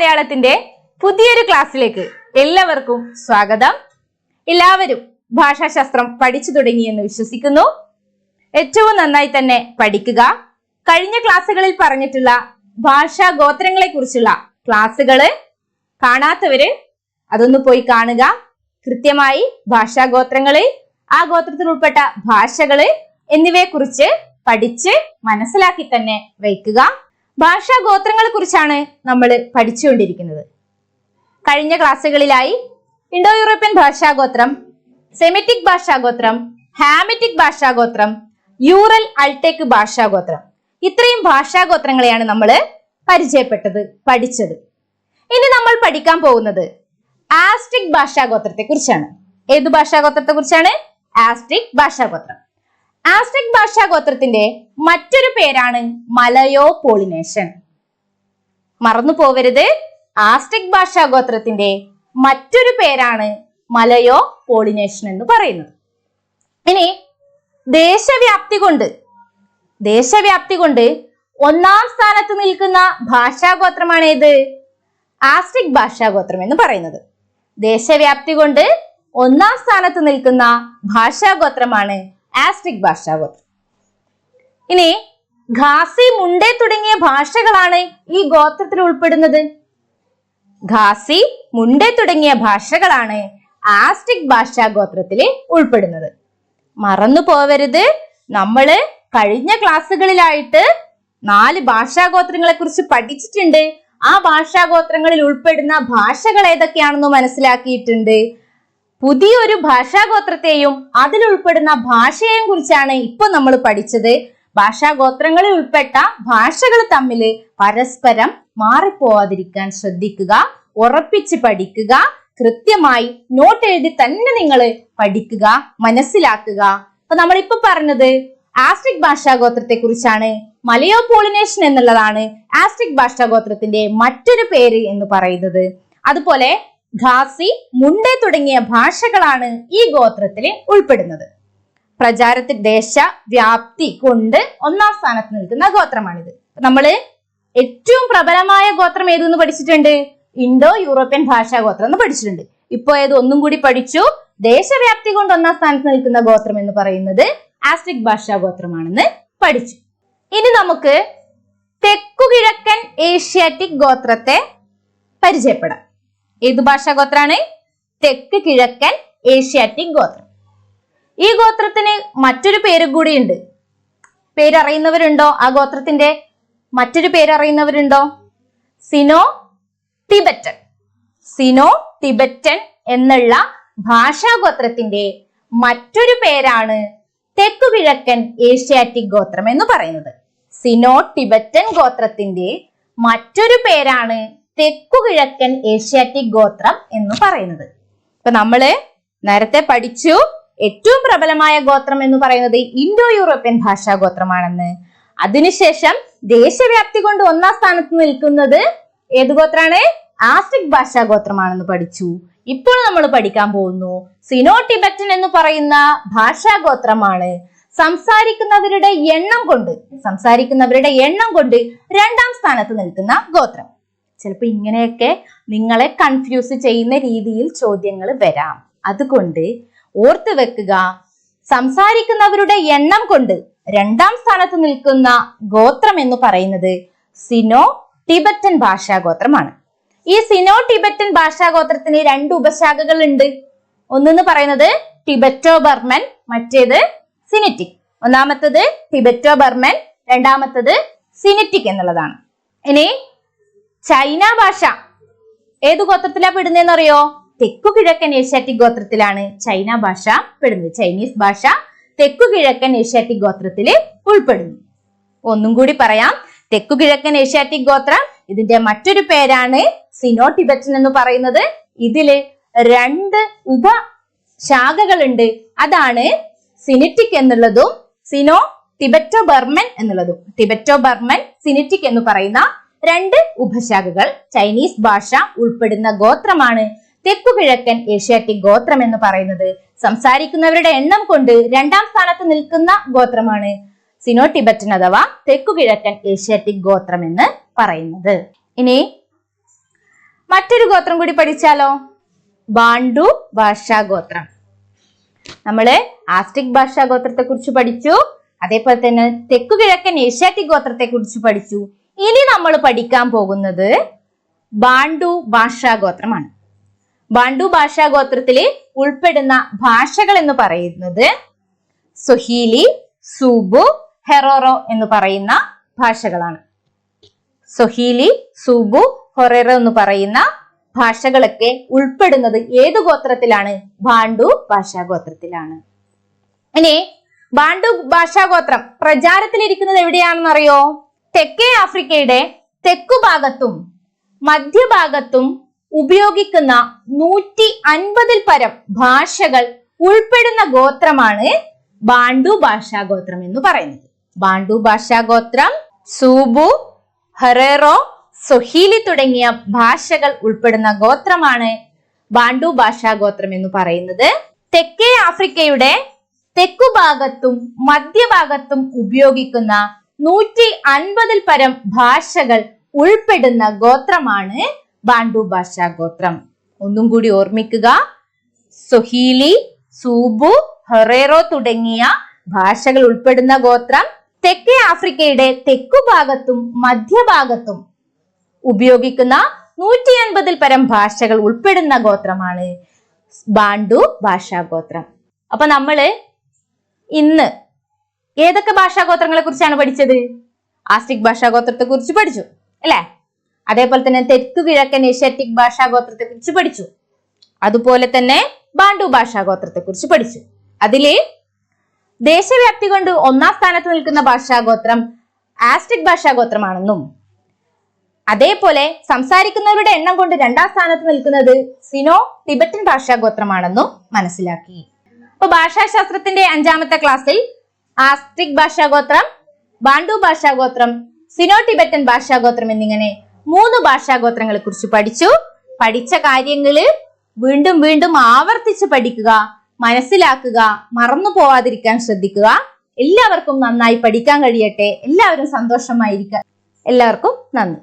മലയാളത്തിന്റെ പുതിയൊരു ക്ലാസ്സിലേക്ക് എല്ലാവർക്കും സ്വാഗതം. എല്ലാവരും ഭാഷാശാസ്ത്രം പഠിച്ചു തുടങ്ങിയെന്ന് വിശ്വസിക്കുന്നു. ഏറ്റവും നന്നായി തന്നെ പഠിക്കുക. കഴിഞ്ഞ ക്ലാസ്സുകളിൽ പറഞ്ഞിട്ടുള്ള ഭാഷാ ഗോത്രങ്ങളെ കുറിച്ചുള്ള ക്ലാസ്സുകള് കാണാത്തവര് അതൊന്ന് പോയി കാണുക. കൃത്യമായി ഭാഷാ ഗോത്രങ്ങള്, ആ ഗോത്രത്തിൽ ഉൾപ്പെട്ട ഭാഷകള് എന്നിവയെ കുറിച്ച് പഠിച്ച് മനസ്സിലാക്കി തന്നെ വയ്ക്കുക. ഭാഷാ ഗോത്രങ്ങളെ കുറിച്ചാണ് നമ്മൾ പഠിച്ചുകൊണ്ടിരിക്കുന്നത്. കഴിഞ്ഞ ക്ലാസ്സുകളിലായി ഇൻഡോ യൂറോപ്യൻ ഭാഷാഗോത്രം, സെമിറ്റിക് ഭാഷാഗോത്രം, ഹാമിറ്റിക് ഭാഷാഗോത്രം, യൂറൽ അൾട്ടെക് ഭാഷാഗോത്രം, ഇത്രയും ഭാഷാഗോത്രങ്ങളെയാണ് നമ്മൾ പഠിച്ചത്. ഇനി നമ്മൾ പഠിക്കാൻ പോകുന്നത് ആസ്റ്റിക് ഭാഷാഗോത്രത്തെ കുറിച്ചാണ്. ഏത് ഭാഷാഗോത്രത്തെ കുറിച്ചാണ്? ആസ്റ്റിക് ഭാഷാഗോത്രം. ആസ്റ്റിക് ഭാഷാഗോത്രത്തിന്റെ മറ്റൊരു പേരാണ് മലയോ പോളിനേഷ്യൻ. മറന്നു പോവരുത്, ആസ്റ്റിക് ഭാഷാഗോത്രത്തിന്റെ മറ്റൊരു പേരാണ് മലയോ പോളിനേഷ്യൻ എന്ന് പറയുന്നത്. ഇനി ദേശവ്യാപ്തി കൊണ്ട് ഒന്നാം സ്ഥാനത്ത് നിൽക്കുന്ന ഭാഷാഗോത്രമാണ് ഏത്? ആസ്റ്റിക് ഭാഷാഗോത്രം എന്ന് പറയുന്നത്. ദേശവ്യാപ്തി കൊണ്ട് ഒന്നാം സ്ഥാനത്ത് നിൽക്കുന്ന ഭാഷാഗോത്രമാണ് ആസ്റ്റിക് ഭാഷാഗോത്രം. ഇനി ഖാസി, മുണ്ടേ തുടങ്ങിയ ഭാഷകളാണ് ഈ ഗോത്രത്തിൽ ഉൾപ്പെടുന്നത്. ഖാസി, മുണ്ടേ തുടങ്ങിയ ഭാഷകളാണ് ആസ്റ്റിക് ഭാഷാഗോത്രത്തിൽ ഉൾപ്പെടുന്നത്. മറന്നു പോവരുത്, നമ്മള് കഴിഞ്ഞ ക്ലാസ്സുകളിലായിട്ട് 4 ഭാഷാഗോത്രങ്ങളെ കുറിച്ച് പഠിച്ചിട്ടുണ്ട്. ആ ഭാഷാഗോത്രങ്ങളിൽ ഉൾപ്പെടുന്ന ഭാഷകൾ ഏതൊക്കെയാണെന്ന് മനസ്സിലാക്കിയിട്ടുണ്ട്. പുതിയൊരു ഭാഷാഗോത്രത്തെയും അതിൽ ഉൾപ്പെടുന്ന ഭാഷയെയും കുറിച്ചാണ് ഇപ്പൊ നമ്മൾ പഠിച്ചത്. ഭാഷാഗോത്രങ്ങളിൽ ഉൾപ്പെട്ട ഭാഷകൾ തമ്മിൽ പരസ്പരം മാറിപ്പോവാതിരിക്കാൻ ശ്രദ്ധിക്കുക, ഉറപ്പിച്ച് പഠിക്കുക, കൃത്യമായി നോട്ട് എഴുതി തന്നെ നിങ്ങൾ പഠിക്കുക, മനസ്സിലാക്കുക. അപ്പൊ നമ്മളിപ്പോ പറഞ്ഞത് ആസ്റ്റിക് ഭാഷാഗോത്രത്തെ കുറിച്ചാണ്. മലയോ പോളിനേഷ്യൻ എന്നുള്ളതാണ് ആസ്റ്റിക് ഭാഷാഗോത്രത്തിന്റെ മറ്റൊരു പേര് എന്ന് പറയുന്നത്. അതുപോലെ ഖാസി, മുണ്ടേ തുടങ്ങിയ ഭാഷകളാണ് ഈ ഗോത്രത്തിൽ ഉൾപ്പെടുന്നത്. പ്രചാരത്തിൽ ദേശവ്യാപ്തി കൊണ്ട് ഒന്നാം സ്ഥാനത്ത് നിൽക്കുന്ന ഗോത്രമാണിത്. നമ്മള് ഏറ്റവും പ്രബലമായ ഗോത്രം ഏതെന്ന് പഠിച്ചിട്ടുണ്ട്? ഇൻഡോ യൂറോപ്യൻ ഭാഷാഗോത്രം എന്ന് പഠിച്ചിട്ടുണ്ട്. ഇപ്പൊ ഏത് ഒന്നും കൂടി പഠിച്ചു. ദേശവ്യാപ്തി കൊണ്ട് ഒന്നാം സ്ഥാനത്ത് നിൽക്കുന്ന ഗോത്രം എന്ന് പറയുന്നത് ആസ്റ്റിക് ഭാഷാഗോത്രമാണെന്ന് പഠിച്ചു. ഇനി നമുക്ക് തെക്കുകിഴക്കൻ ഏഷ്യാറ്റിക് ഗോത്രത്തെ പരിചയപ്പെടാം. ഏത് ഭാഷാഗോത്രാണ്? തെക്ക് കിഴക്കൻ ഏഷ്യാറ്റിക് ഗോത്രം. ഈ ഗോത്രത്തിന് മറ്റൊരു പേര് കൂടിയുണ്ട്. പേരറിയുന്നവരുണ്ടോ? ആ ഗോത്രത്തിന്റെ മറ്റൊരു പേരറിയുന്നവരുണ്ടോ? സിനോ ടിബറ്റൻ എന്നുള്ള ഭാഷാഗോത്രത്തിന്റെ മറ്റൊരു പേരാണ് തെക്കുകിഴക്കൻ ഏഷ്യാറ്റിക് ഗോത്രം എന്ന് പറയുന്നത്. സിനോ ടിബറ്റൻ ഗോത്രത്തിന്റെ മറ്റൊരു പേരാണ് തെക്കുകിഴക്കൻ ഏഷ്യാറ്റിക് ഗോത്രം എന്ന് പറയുന്നത്. ഇപ്പൊ നമ്മള് നേരത്തെ പഠിച്ചു ഏറ്റവും പ്രബലമായ ഗോത്രം എന്ന് പറയുന്നത് ഇൻഡോ യൂറോപ്യൻ ഭാഷാഗോത്രമാണെന്ന്. അതിനുശേഷം ദേശവ്യാപ്തി കൊണ്ട് ഒന്നാം സ്ഥാനത്ത് നിൽക്കുന്നത് ഏത് ഗോത്രാണ്? ആസ്റ്റിക് ഭാഷാഗോത്രമാണെന്ന് പഠിച്ചു. ഇപ്പോൾ നമ്മൾ പഠിക്കാൻ പോകുന്നു സിനോ ടിബറ്റൻ എന്ന് പറയുന്ന ഭാഷാഗോത്രമാണ്. സംസാരിക്കുന്നവരുടെ എണ്ണം കൊണ്ട് 2ാം സ്ഥാനത്ത് നിൽക്കുന്ന ഗോത്രം. ചിലപ്പോൾ ഇങ്ങനെയൊക്കെ നിങ്ങളെ കൺഫ്യൂസ് ചെയ്യുന്ന രീതിയിൽ ചോദ്യങ്ങൾ വരാം. അതുകൊണ്ട് ഓർത്ത് വെക്കുക, സംസാരിക്കുന്നവരുടെ എണ്ണം കൊണ്ട് 2ാം സ്ഥാനത്ത് നിൽക്കുന്ന ഗോത്രം എന്ന് പറയുന്നത് സിനോ ടിബറ്റൻ ഭാഷാഗോത്രമാണ്. ഈ സിനോ ടിബറ്റൻ ഭാഷാഗോത്രത്തിന് 2 ഉപശാഖകൾ ഉണ്ട്. ഒന്നെന്ന് പറയുന്നത് ടിബറ്റോ ബർമൻ, മറ്റേത് സിനിറ്റിക്. ഒന്നാമത്തത് ടിബറ്റോ ബർമൻ, രണ്ടാമത്തത് സിനിറ്റിക് എന്നുള്ളതാണ്. ഇനി ചൈന ഭാഷ ഏത് ഗോത്രത്തിലാ പെടുന്നതെന്ന് അറിയോ? തെക്കുകിഴക്കൻ ഏഷ്യാറ്റിക് ഗോത്രത്തിലാണ് ചൈന ഭാഷ പെടുന്നത്. ചൈനീസ് ഭാഷ തെക്കുകിഴക്കൻ ഏഷ്യാറ്റിക് ഗോത്രത്തിൽ ഉൾപ്പെടുന്നു. ഒന്നും കൂടി പറയാം, തെക്കുകിഴക്കൻ ഏഷ്യാറ്റിക് ഗോത്രം, ഇതിന്റെ മറ്റൊരു പേരാണ് സിനോ ടിബറ്റൻ എന്ന് പറയുന്നത്. ഇതില് 2 ഉപശാഖകളുണ്ട്. അതാണ് സിനിറ്റിക് എന്നുള്ളതും സിനോ ടിബറ്റോ ബർമൻ എന്നുള്ളതും. ടിബറ്റോ ബർമൻ, സിനിറ്റിക് എന്ന് പറയുന്ന 2 ഉപശാഖകൾ ചൈനീസ് ഭാഷ ഉൾപ്പെടുന്ന ഗോത്രമാണ് തെക്കുകിഴക്കൻ ഏഷ്യാറ്റിക് ഗോത്രം എന്ന് പറയുന്നത്. സംസാരിക്കുന്നവരുടെ എണ്ണം കൊണ്ട് 2ാം സ്ഥാനത്ത് നിൽക്കുന്ന ഗോത്രമാണ് സിനോ ടിബറ്റൻ അഥവാ തെക്കുകിഴക്കൻ ഏഷ്യാറ്റിക് ഗോത്രം എന്ന് പറയുന്നത്. ഇനി മറ്റൊരു ഗോത്രം കൂടി പഠിച്ചാലോ? ബാണ്ടു ഭാഷാഗോത്രം. നമ്മള് ആസ്റ്റിക് ഭാഷാഗോത്രത്തെ കുറിച്ച് പഠിച്ചു. അതേപോലെ തന്നെ തെക്കുകിഴക്കൻ ഏഷ്യാറ്റിക് ഗോത്രത്തെ കുറിച്ച് പഠിച്ചു. ഇനി നമ്മൾ പഠിക്കാൻ പോകുന്നത് ബാണ്ടു ഭാഷാഗോത്രമാണ്. ബാണ്ടു ഭാഷാഗോത്രത്തില് ഉൾപ്പെടുന്ന ഭാഷകൾ എന്ന് പറയുന്നത് സ്വഹീലി, സൂബു, ഹെറോറോ എന്ന് പറയുന്ന ഭാഷകളാണ്. സ്വഹീലി, സൂബു, ഹൊറേറോ എന്ന് പറയുന്ന ഭാഷകളൊക്കെ ഉൾപ്പെടുന്നത് ഏത് ഗോത്രത്തിലാണ്? ബാണ്ടു ഭാഷാഗോത്രത്തിലാണ്. ഇനി ബാണ്ടു ഭാഷാഗോത്രം പ്രചാരത്തിലിരിക്കുന്നത് എവിടെയാണെന്ന് അറിയോ? തെക്കേ ആഫ്രിക്കയുടെ തെക്കുഭാഗത്തും മധ്യഭാഗത്തും ഉപയോഗിക്കുന്ന 150-ൽ പരം ഭാഷകൾ ഉൾപ്പെടുന്ന ഗോത്രമാണ് ബാണ്ടു ഭാഷാഗോത്രം എന്ന് പറയുന്നത്. ബാണ്ടു ഭാഷാഗോത്രം സൂബു, ഹെറേറോ, സ്വഹീലി തുടങ്ങിയ ഭാഷകൾ ഉൾപ്പെടുന്ന ഗോത്രമാണ് ബാണ്ടു ഭാഷാഗോത്രം എന്ന് പറയുന്നത്. തെക്കേ ആഫ്രിക്കയുടെ തെക്കുഭാഗത്തും മധ്യഭാഗത്തും ഉപയോഗിക്കുന്ന 150-ൽ പരം ഭാഷകൾ ഉൾപ്പെടുന്ന ഗോത്രമാണ് ബാണ്ടു ഭാഷാഗോത്രം. ഒന്നും കൂടി ഓർമ്മിക്കുക. സ്വഹീലി, സൂബു, ഹൊറേറോ തുടങ്ങിയ ഭാഷകൾ ഉൾപ്പെടുന്ന ഗോത്രം തെക്കേ ആഫ്രിക്കയുടെ തെക്കുഭാഗത്തും മധ്യഭാഗത്തും ഉപയോഗിക്കുന്ന 150-ൽ പരം ഭാഷകൾ ഉൾപ്പെടുന്ന ഗോത്രമാണ് ബാണ്ടു ഭാഷാഗോത്രം. അപ്പൊ നമ്മള് ഇന്ന് ഏതൊക്കെ ഭാഷാഗോത്രങ്ങളെ കുറിച്ചാണ് പഠിച്ചത്? ആസ്റ്റിക് ഭാഷാഗോത്രത്തെ കുറിച്ച് പഠിച്ചു അല്ലെ? അതേപോലെ തന്നെ തെക്കുകിഴക്കൻ ഏഷ്യാറ്റിക് ഭാഷാഗോത്രത്തെ കുറിച്ച് പഠിച്ചു. അതുപോലെ തന്നെ ബാണ്ടു ഭാഷാഗോത്രത്തെ കുറിച്ച് പഠിച്ചു. അതില് ദേശവ്യാപ്തി കൊണ്ട് 1-ാം സ്ഥാനത്ത് നിൽക്കുന്ന ഭാഷാഗോത്രം ആസ്റ്റിക് ഭാഷാഗോത്രമാണെന്നും അതേപോലെ സംസാരിക്കുന്നവരുടെ എണ്ണം കൊണ്ട് 2-ാം സ്ഥാനത്ത് നിൽക്കുന്നത് സിനോ ടിബറ്റൻ ഭാഷാഗോത്രമാണെന്നും മനസ്സിലാക്കി. അപ്പൊ ഭാഷാശാസ്ത്രത്തിന്റെ 5-ാമത്തെ ക്ലാസ്സിൽ ആസ്റ്റിക് ഭാഷാഗോത്രം, ബാണ്ടു ഭാഷാഗോത്രം, സിനോ ടിബറ്റൻ ഭാഷാഗോത്രം എന്നിങ്ങനെ 3 ഭാഷാഗോത്രങ്ങളെ കുറിച്ച് പഠിച്ചു. പഠിച്ച കാര്യങ്ങള് വീണ്ടും വീണ്ടും ആവർത്തിച്ച് പഠിക്കുക, മനസ്സിലാക്കുക, മറന്നു പോവാതിരിക്കാൻ ശ്രദ്ധിക്കുക. എല്ലാവർക്കും നന്നായി പഠിക്കാൻ കഴിയട്ടെ. എല്ലാവരും സന്തോഷമായിരിക്കുക. എല്ലാവർക്കും നന്ദി.